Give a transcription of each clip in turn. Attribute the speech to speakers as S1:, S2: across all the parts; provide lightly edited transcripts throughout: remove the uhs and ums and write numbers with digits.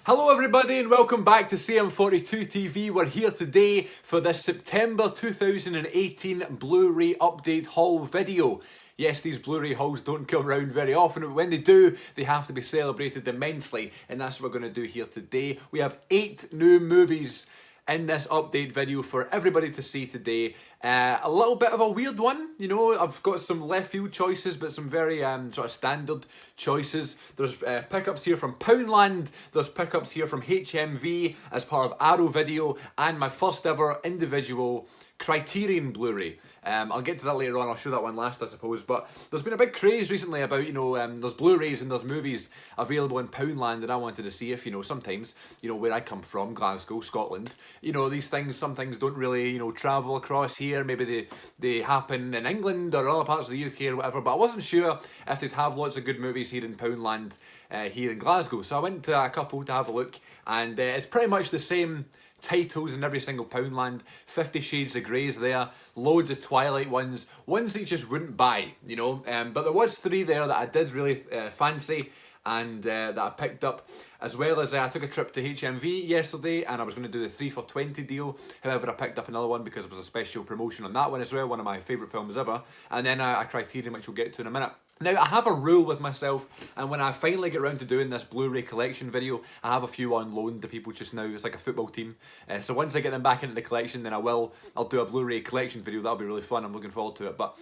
S1: Hello everybody and welcome back to Cm42TV. We're here today for this September 2018 Blu-ray update haul video. Yes, these Blu-ray hauls don't come around very often, but when they do, they have to be celebrated immensely. And that's what we're going to do here today. We have 8 new movies in this update video for everybody to see today. A little bit of a weird one, you know. I've got some left field choices, but some very sort of standard choices. There's pickups here from Poundland, there's pickups here from HMV as part of Arrow Video, and my first ever individual Criterion Blu-ray. I'll get to that later on, I'll show that one last I suppose, but there's been a big craze recently about, you know, there's Blu-rays and there's movies available in Poundland, and I wanted to see if, you know, sometimes, you know, where I come from, Glasgow, Scotland, you know, these things, some things don't really, you know, travel across here, maybe they happen in England or other parts of the UK or whatever, but I wasn't sure if they'd have lots of good movies here in Poundland, here in Glasgow, so I went to a couple to have a look, and it's pretty much the same titles in every single Poundland. 50 Shades of Grey's there, loads of Twilight ones that you just wouldn't buy, you know, but there was 3 there that I did really fancy and that I picked up, as well as I took a trip to HMV yesterday and I was going to do the 3 for 20 deal. However, I picked up another one because it was a special promotion on that one as well, one of my favourite films ever, and then a Criterion, which we'll get to in a minute. Now, I have a rule with myself, and when I finally get around to doing this Blu-ray collection video, I have a few on loan to people just now. It's like a football team. So once I get them back into the collection, then I'll do a Blu-ray collection video. That'll be really fun. I'm looking forward to it. But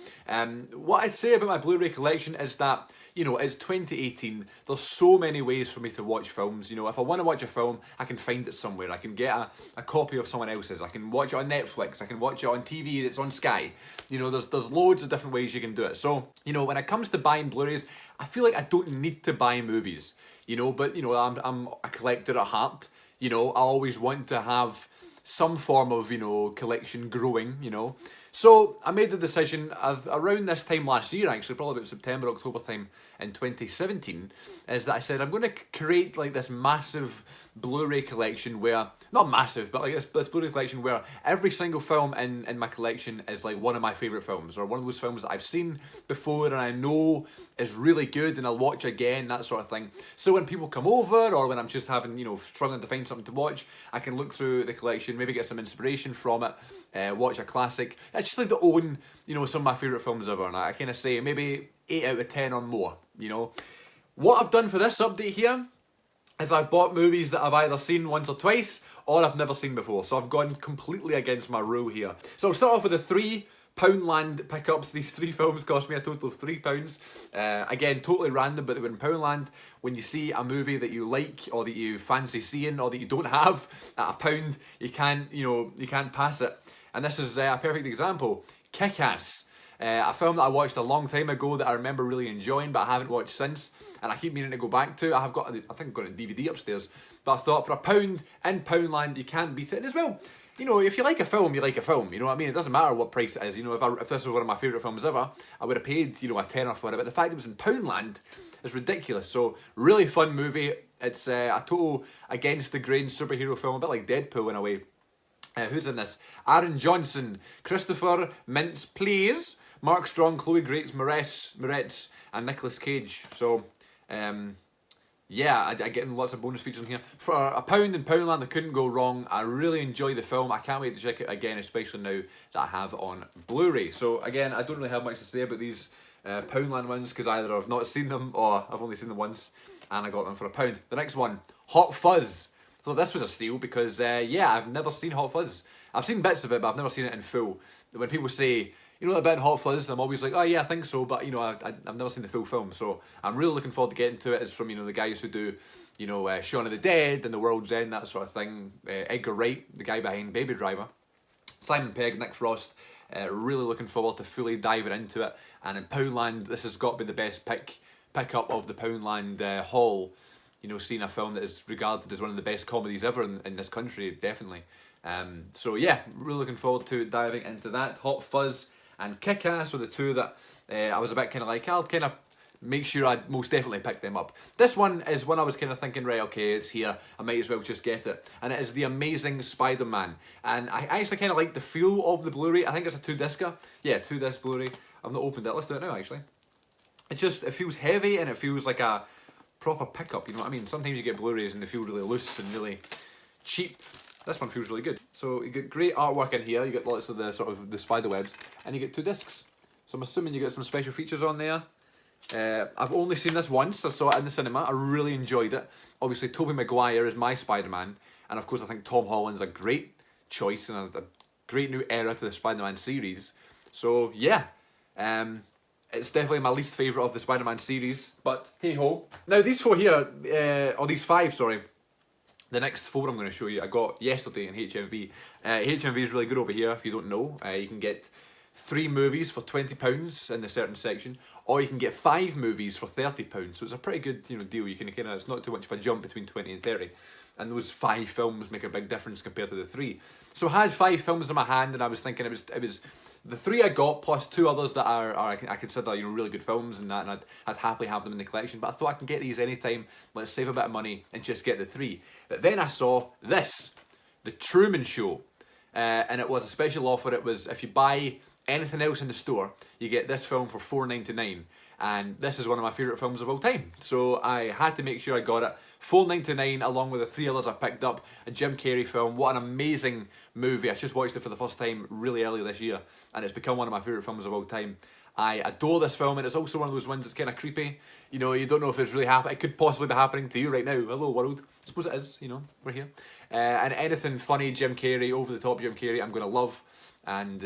S1: what I'd say about my Blu-ray collection is that, you know, it's 2018. There's so many ways for me to watch films. You know, if I want to watch a film, I can find it somewhere. I can get a copy of someone else's. I can watch it on Netflix. I can watch it on TV that's on Sky. You know, there's loads of different ways you can do it. So, you know, when it comes to buying Blu-rays, I feel like I don't need to buy movies. You know, but, you know, I'm a collector at heart. You know, I always want to have some form of, you know, collection growing, you know. So I made the decision around this time last year, actually, probably about September, October time in 2017, is that I said I'm going to create like this massive Blu-ray collection where, not massive, but like this Blu-ray collection where every single film in my collection is like one of my favourite films, or one of those films that I've seen before and I know is really good and I'll watch again, that sort of thing. So when people come over, or when I'm just having, you know, struggling to find something to watch, I can look through the collection, maybe get some inspiration from it, watch a classic. I just like to own, you know, some of my favourite films ever, and I kind of say maybe 8 out of 10 or more, you know. What I've done for this update here is I've bought movies that I've either seen once or twice, or I've never seen before, so I've gone completely against my rule here. So I'll start off with the 3 Poundland pickups. These 3 films cost me a total of £3. Again, totally random, but they were in Poundland. When you see a movie that you like, or that you fancy seeing, or that you don't have at £1, you can't pass it. And this is a perfect example. Kick-Ass. A film that I watched a long time ago that I remember really enjoying, but I haven't watched since, and I keep meaning to go back to. I think I've got a DVD upstairs, but I thought for £1 in Poundland, you can't beat it. And as well, you know, if you like a film, you like a film, you know what I mean? It doesn't matter what price it is, you know, if this was one of my favourite films ever, I would have paid, you know, a tenner for it, but the fact it was in Poundland is ridiculous. So, really fun movie. It's a total against the grain superhero film, a bit like Deadpool in a way. Who's in this? Aaron Johnson, Christopher Mintz-Plasse, Mark Strong, Chloe Grace Moretz, and Nicolas Cage. So, yeah, I get lots of bonus features in here. For £1 in Poundland, I couldn't go wrong. I really enjoy the film. I can't wait to check it again, especially now that I have on Blu-ray. So, again, I don't really have much to say about these Poundland ones, because either I've not seen them, or I've only seen them once, and I got them for £1. The next one, Hot Fuzz. So this was a steal because, yeah, I've never seen Hot Fuzz. I've seen bits of it, but I've never seen it in full. When people say, you know, a bit in Hot Fuzz, I'm always like, oh yeah, I think so, but, you know, I've never seen the full film. So I'm really looking forward to getting to it. It's from, you know, the guys who do, you know, Shaun of the Dead and The World's End, that sort of thing. Edgar Wright, the guy behind Baby Driver. Simon Pegg, Nick Frost. Really looking forward to fully diving into it. And in Poundland, this has got to be the best pick-up of the Poundland haul. You know, seeing a film that is regarded as one of the best comedies ever in this country, definitely. So yeah, really looking forward to diving into that. Hot Fuzz and Kick-Ass were the 2 that I was a bit kind of like, I'll kind of make sure I most definitely pick them up. This one is one I was kind of thinking, right, okay, it's here, I might as well just get it. And it is The Amazing Spider-Man. And I actually kind of like the feel of the Blu-ray. I think it's a 2-discer. Yeah, 2-disc Blu-ray. I've not opened it. Let's do it now, actually. It feels heavy, and it feels like a proper pickup, you know what I mean? Sometimes you get Blu-rays and they feel really loose and really cheap. This one feels really good. So you get great artwork in here, you get lots of the sort of the spider webs, and you get 2 discs. So I'm assuming you get some special features on there. I've only seen this once, I saw it in the cinema, I really enjoyed it. Obviously Tobey Maguire is my Spider-Man, and of course I think Tom Holland's a great choice and a great new era to the Spider-Man series. So yeah, it's definitely my least favourite of the Spider-Man series, but hey ho. Now these 4 here, or these 5, sorry, the next 4 I'm going to show you I got yesterday in HMV. HMV is really good over here if you don't know. You can get 3 movies for £20 in the certain section, or you can get 5 movies for £30. So it's a pretty good, you know, deal. You can kind of, it's not too much of a jump between 20 and 30, and those 5 films make a big difference compared to the 3. So I had 5 films in my hand, and I was thinking it was the 3 I got plus 2 others that I consider, you know, really good films and that, and I'd happily have them in the collection. But I thought I can get these anytime. Let's save a bit of money and just get the 3. But then I saw this, The Truman Show, and it was a special offer. It was if you buy anything else in the store, you get this film for $4.99, and this is one of my favourite films of all time. So I had to make sure I got it. $4.99 along with the 3 others I picked up. A Jim Carrey film. What an amazing movie. I just watched it for the first time really early this year, and it's become one of my favourite films of all time. I adore this film, and it's also one of those ones that's kind of creepy. You know, you don't know if it's really happening. It could possibly be happening to you right now. Hello world. I suppose it is, you know, we're here. And anything funny Jim Carrey, over the top Jim Carrey, I'm going to love. And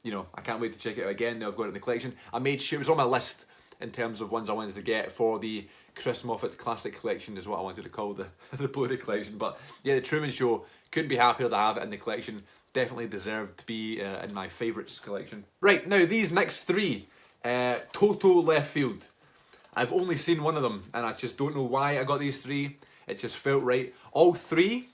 S1: you know, I can't wait to check it out again. Now I've got it in the collection. I made sure it was on my list in terms of ones I wanted to get for the Chris Moffat Classic Collection, is what I wanted to call the Blu-ray collection. But yeah, The Truman Show, couldn't be happier to have it in the collection. Definitely deserved to be in my favourites collection. Right, now these next 3, total left field. I've only seen one of them, and I just don't know why I got these 3. It just felt right. All 3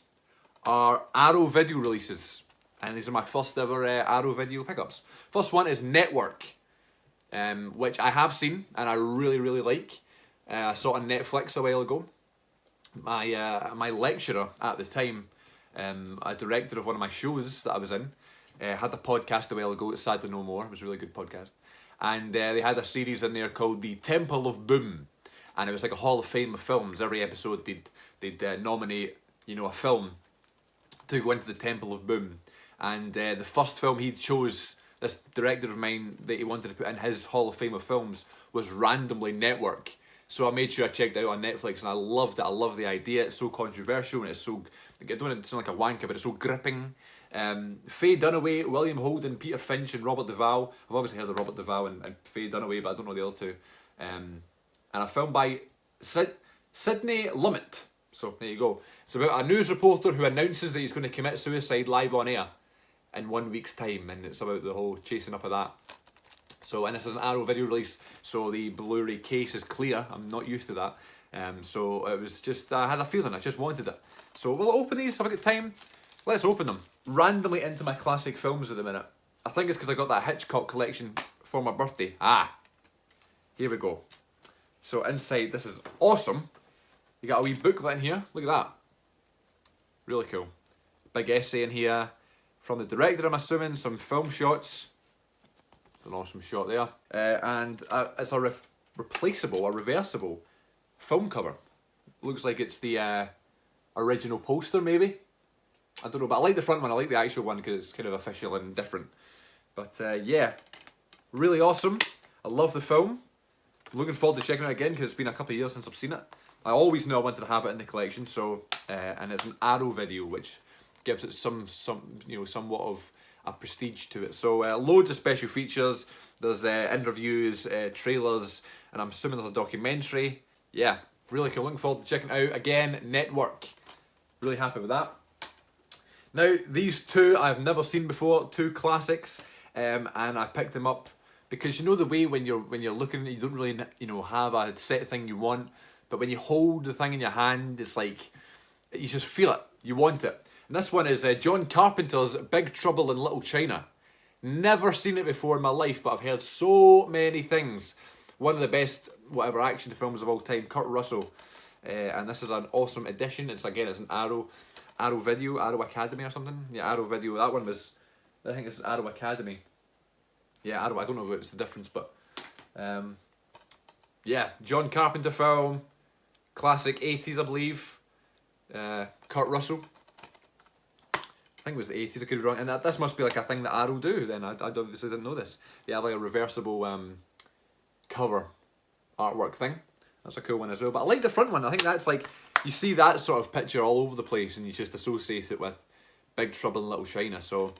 S1: are Arrow video releases, and these are my first ever Arrow video pickups. First one is Network, which I have seen and I really, really like. I saw it on Netflix a while ago. My lecturer at the time, a director of one of my shows that I was in, had a podcast a while ago. It's sadly no more. It was a really good podcast, and they had a series in there called The Temple of Boom, and it was like a Hall of Fame of films. Every episode they'd nominate, you know, a film to go into the Temple of Boom. And the first film he chose, this director of mine, that he wanted to put in his Hall of Fame of films, was randomly Network. So I made sure I checked it out on Netflix, and I loved it. I love the idea. It's so controversial, and it's so, I don't want to sound like a wanker, but it's so gripping. Faye Dunaway, William Holden, Peter Finch, and Robert Duvall. I've obviously heard of Robert Duvall and Faye Dunaway, but I don't know the other 2. And a film by Sidney Lumet. So there you go. It's about a news reporter who announces that he's going to commit suicide live on air in 1 week's time, and it's about the whole chasing up of that. So, and this is an Arrow video release, so the Blu-ray case is clear. I'm not used to that. So it was just, I had a feeling, I just wanted it. So we'll open these, have I got time? Let's open them. Randomly into my classic films at the minute. I think it's because I got that Hitchcock collection for my birthday. Here we go. So inside, this is awesome. You got a wee booklet in here, look at that. Really cool. Big essay in here from the director, I'm assuming, some film shots. It's an awesome shot there. And it's a replaceable, a reversible film cover. Looks like it's the original poster, maybe. I don't know, but I like the front one. I like the actual one because it's kind of official and different. But yeah, really awesome. I love the film. Looking forward to checking it out again because it's been a couple of years since I've seen it. I always knew I wanted to have it in the collection, so and it's an Arrow video, which gives it some you know, somewhat of a prestige to it. So loads of special features. There's interviews, trailers, and I'm assuming there's a documentary. Yeah, really cool. Looking forward to checking it out again. Network. Really happy with that. Now these 2 I've never seen before, 2 classics, and I picked them up because you know the way when you're looking, you don't really, you know, have a set thing you want, but when you hold the thing in your hand, it's like you just feel it. You want it. And this one is John Carpenter's Big Trouble in Little China. Never seen it before in my life, but I've heard so many things. One of the best, whatever, action films of all time, Kurt Russell. And this is an awesome edition. It's again, it's an Arrow Video, Arrow Academy or something. Yeah, Arrow Video. That one was, I think it's Arrow Academy. Yeah, Arrow. I don't know if it's the difference, but yeah, John Carpenter film. classic 80s, I believe. Kurt Russell. I think it was the 80s, I could be wrong. And this must be like a thing that Arrow do then. I obviously didn't know this. They have like a reversible cover artwork thing. That's a cool one as well. But I like the front one. I think that's like, you see that sort of picture all over the place and you just associate it with Big Trouble in Little China. So,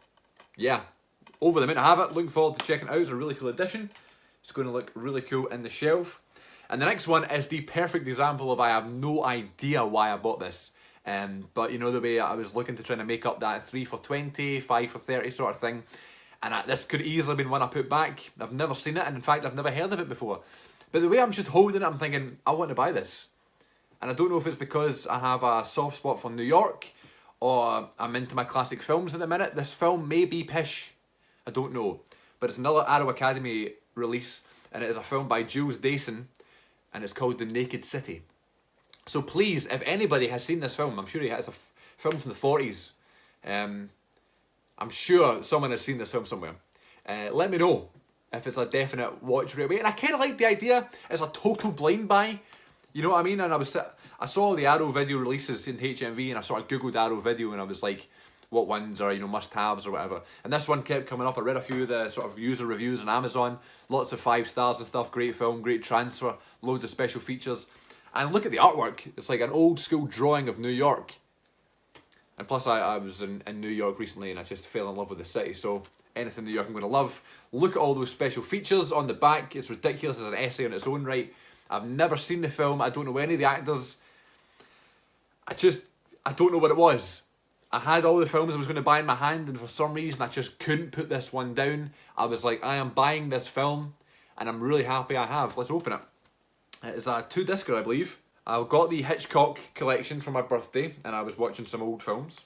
S1: yeah. Over the moon to have it. Looking forward to checking it out. It's a really cool edition. It's going to look really cool in the shelf. And the next one is the perfect example of I have no idea why I bought this. But you know the way I was looking to try to make up that 3 for 20, 5 for 30 sort of thing. And this could easily have been one I put back. I've never seen it, and in fact I've never heard of it before. But the way I'm just holding it, I'm thinking, I want to buy this. And I don't know if it's because I have a soft spot for New York, or I'm into my classic films at the minute. This film may be pish. I don't know. But it's another Arrow Academy release, and it is a film by Jules Dassin, and it's called The Naked City. So please, if anybody has seen this film, I'm sure it's a film from the 40s. I'm sure someone has seen this film somewhere. Let me know if it's a definite watch right away. And I kind of like the idea. It's a total blind buy. You know what I mean? And I saw the Arrow video releases in HMV, and I sort of googled Arrow video, and I was like, what ones are, you know, must-haves or whatever. And this one kept coming up. I read a few of the sort of user reviews on Amazon. Lots of 5 stars and stuff. Great film, great transfer, loads of special features. And look at the artwork. It's like an old school drawing of New York. And plus I was in New York recently, and I just fell in love with the city. So anything New York I'm going to love. Look at all those special features on the back. It's ridiculous. It's an essay on its own right. I've never seen the film. I don't know any of the actors. I don't know what it was. I had all the films I was going to buy in my hand, and for some reason I just couldn't put this one down. I was like, I am buying this film, and I'm really happy I have. Let's open it. It's a 2-discer, I believe. I got the Hitchcock collection for my birthday, and I was watching some old films.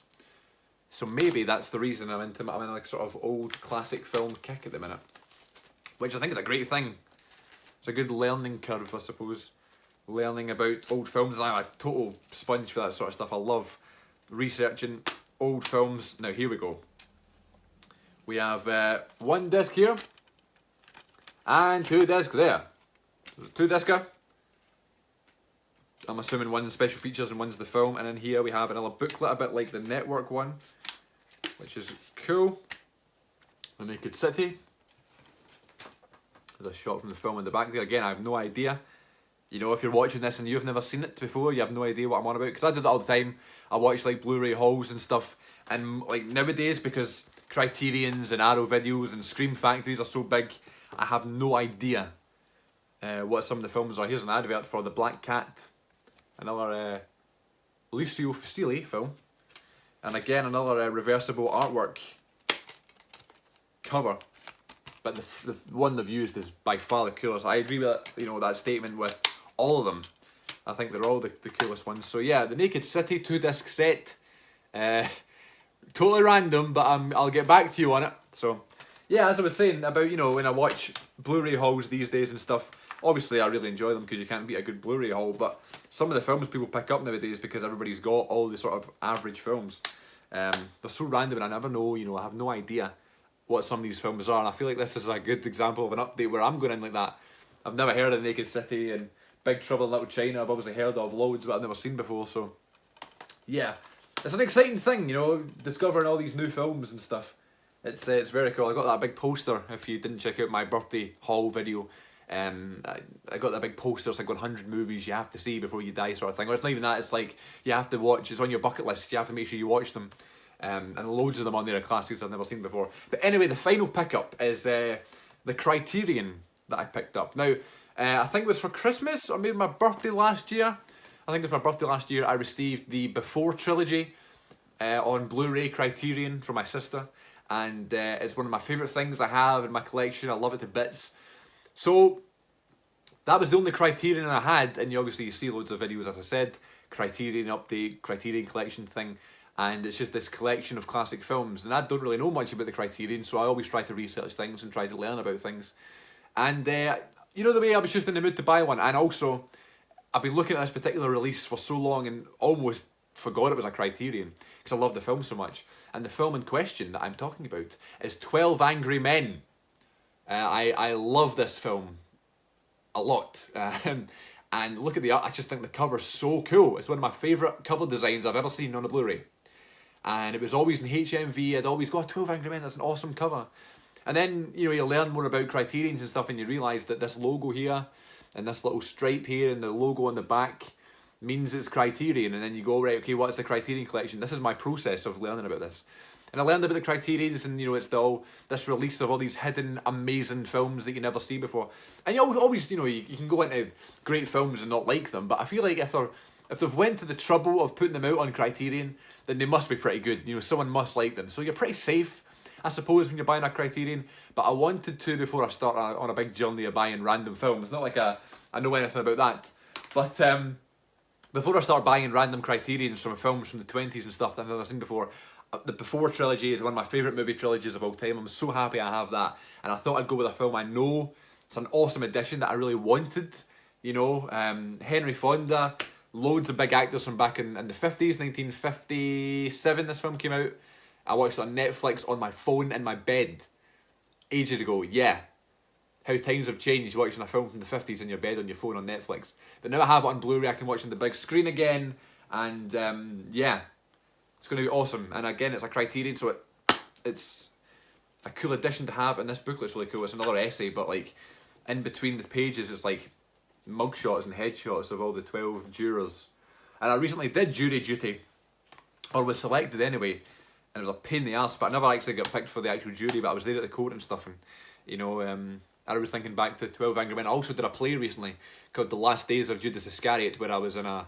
S1: So maybe that's the reason I'm in like sort of old classic film kick at the minute. Which I think is a great thing. It's a good learning curve, I suppose. Learning about old films, and I'm a total sponge for that sort of stuff. I love researching old films. Now here we go. We have 1 disc here, and 2 discs there. There's a 2-discer. I'm assuming one's special features and one's the film, and in here we have another booklet, a bit like the network one, which is cool. The Naked City. There's a shot from the film in the back there. Again, I have no idea. You know, if you're watching this and you've never seen it before, you have no idea what I'm on about. Because I do that all the time. I watch like Blu-ray hauls and stuff. And like nowadays, because Criterions and Arrow videos and Scream Factories are so big, I have no idea what some of the films are. Here's an advert for The Black Cat. Another Lucio Fusilli film. And again, another reversible artwork cover. But the one they've used is by far the coolest. I agree with that, you know, that statement with all of them. I think they're all the coolest ones. So yeah, The Naked City 2-disc set. Totally random, but I'll get back to you on it. So yeah, as I was saying about, you know, when I watch Blu-ray hauls these days and stuff, obviously I really enjoy them because you can't beat a good Blu-ray haul, but some of the films people pick up nowadays because everybody's got all the sort of average films. They're so random and I never know, you know, I have no idea what some of these films are, and I feel like this is a good example of an update where I'm going in like that. I've never heard of The Naked City and Big Trouble in Little China. I've obviously heard of loads, but I've never seen before, so yeah. It's an exciting thing, you know, discovering all these new films and stuff. It's very cool. I got that big poster, if you didn't check out my birthday haul video. I got that big poster, it's like 100 movies you have to see before you die sort of thing. Or it's not even that, it's like you have to watch, it's on your bucket list, you have to make sure you watch them. And loads of them on there are classics I've never seen before. But anyway, the final pickup is the Criterion that I picked up. Now, I think it was for Christmas or maybe my birthday last year. I think it was my birthday last year. I received the Before trilogy on Blu-ray Criterion from my sister. And it's one of my favourite things I have in my collection. I love it to bits. So that was the only Criterion I had. And you obviously see loads of videos, as I said. Criterion update, Criterion collection thing. And it's just this collection of classic films. And I don't really know much about the Criterion, so I always try to research things and try to learn about things. And you know the way I was just in the mood to buy one. And also, I've been looking at this particular release for so long and almost forgot it was a Criterion. Because I love the film so much. And the film in question that I'm talking about is 12 Angry Men. I love this film a lot. And look at the art, I just think the cover's so cool. It's one of my favourite cover designs I've ever seen on a Blu-ray. And it was always in HMV, I'd always go, 12 Angry Men, that's an awesome cover. And then, you know, you learn more about Criterions and stuff, and you realise that this logo here, and this little stripe here, and the logo on the back, means it's Criterion. And then you go, right, okay, what's the Criterion collection? This is my process of learning about this. And I learned about the Criterions, and you know, it's this release of all these hidden, amazing films that you never see before. And you always, you know, you can go into great films and not like them, but I feel like if they've went to the trouble of putting them out on Criterion, then they must be pretty good. You know, someone must like them. So you're pretty safe, I suppose, when you're buying a Criterion. But I wanted to, before I start on a big journey of buying random films, not like I know anything about that, but before I start buying random Criterions from films from the 20s and stuff that I've never seen before, the Before trilogy is one of my favourite movie trilogies of all time. I'm so happy I have that. And I thought I'd go with a film I know. It's an awesome addition that I really wanted. You know, Henry Fonda, loads of big actors from back in the 50s, 1957 this film came out. I watched it on Netflix on my phone in my bed ages ago. Yeah, how times have changed watching a film from the 50s in your bed on your phone on Netflix. But now I have it on Blu-ray, I can watch it on the big screen again. And yeah, it's going to be awesome. And again, it's a Criterion, so it's a cool addition to have. And this booklet's really cool. It's another essay, but like in between the pages, it's like mugshots and headshots of all the 12 jurors. And I recently did jury duty, or was selected anyway, and it was a pain in the ass, but I never actually got picked for the actual jury, but I was there at the court and stuff, and you know, I was thinking back to 12 Angry Men. I also did a play recently called The Last Days of Judas Iscariot, where I was in a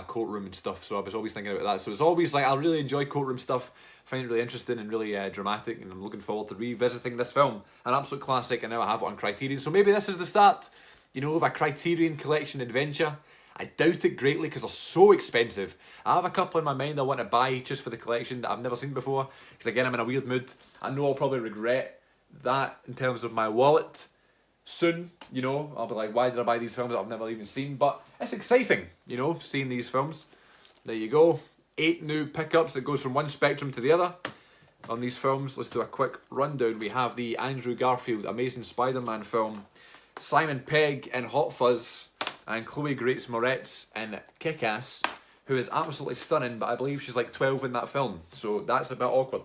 S1: courtroom and stuff, so I was always thinking about that. So it's always like, I really enjoy courtroom stuff, I find it really interesting and really dramatic, and I'm looking forward to revisiting this film. An absolute classic, and now I have it on Criterion, so maybe this is the start, you know, of a Criterion collection adventure. I doubt it greatly because they're so expensive. I have a couple in my mind I want to buy just for the collection that I've never seen before, because again, I'm in a weird mood. I know I'll probably regret that in terms of my wallet soon, you know. I'll be like, why did I buy these films that I've never even seen? But it's exciting, you know, seeing these films. There you go. 8 new pickups that goes from one spectrum to the other on these films. Let's do a quick rundown. We have the Andrew Garfield Amazing Spider-Man film, Simon Pegg in Hot Fuzz, and Chloe Grace Moretz in Kick-Ass, who is absolutely stunning, but I believe she's like 12 in that film, so that's a bit awkward.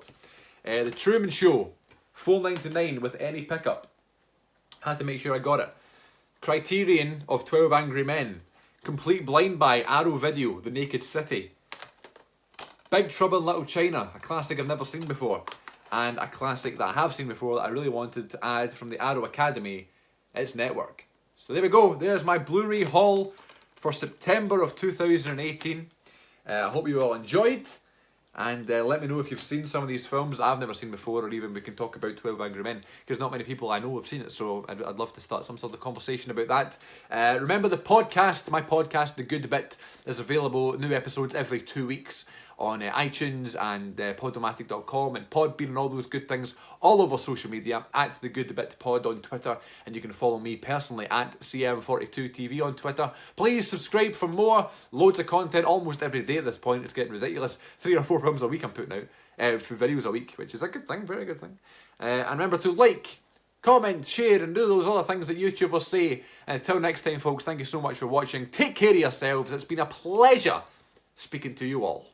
S1: The Truman Show, $4.99 with any pickup. Had to make sure I got it. Criterion of 12 Angry Men, complete blind buy, Arrow Video, The Naked City. Big Trouble in Little China, a classic I've never seen before, and a classic that I have seen before that I really wanted to add from the Arrow Academy, its network. So there we go, there's my Blu-ray haul for September of 2018. I hope you all enjoyed, and let me know if you've seen some of these films that I've never seen before, or even we can talk about 12 Angry Men, because not many people I know have seen it, so I'd love to start some sort of conversation about that. Remember the podcast, my podcast, The Good Bit, is available, new episodes every 2 weeks, on iTunes and Podomatic.com and Podbean and all those good things, all over social media, at The Good Bit Pod on Twitter, and you can follow me personally at Cm42TV on Twitter. Please subscribe for more, loads of content almost every day at this point. It's getting ridiculous. 3 or 4 films a week I'm putting out, for videos a week, which is a good thing, very good thing. And remember to like, comment, share, and do those other things that YouTubers say. And until next time, folks, thank you so much for watching. Take care of yourselves. It's been a pleasure speaking to you all.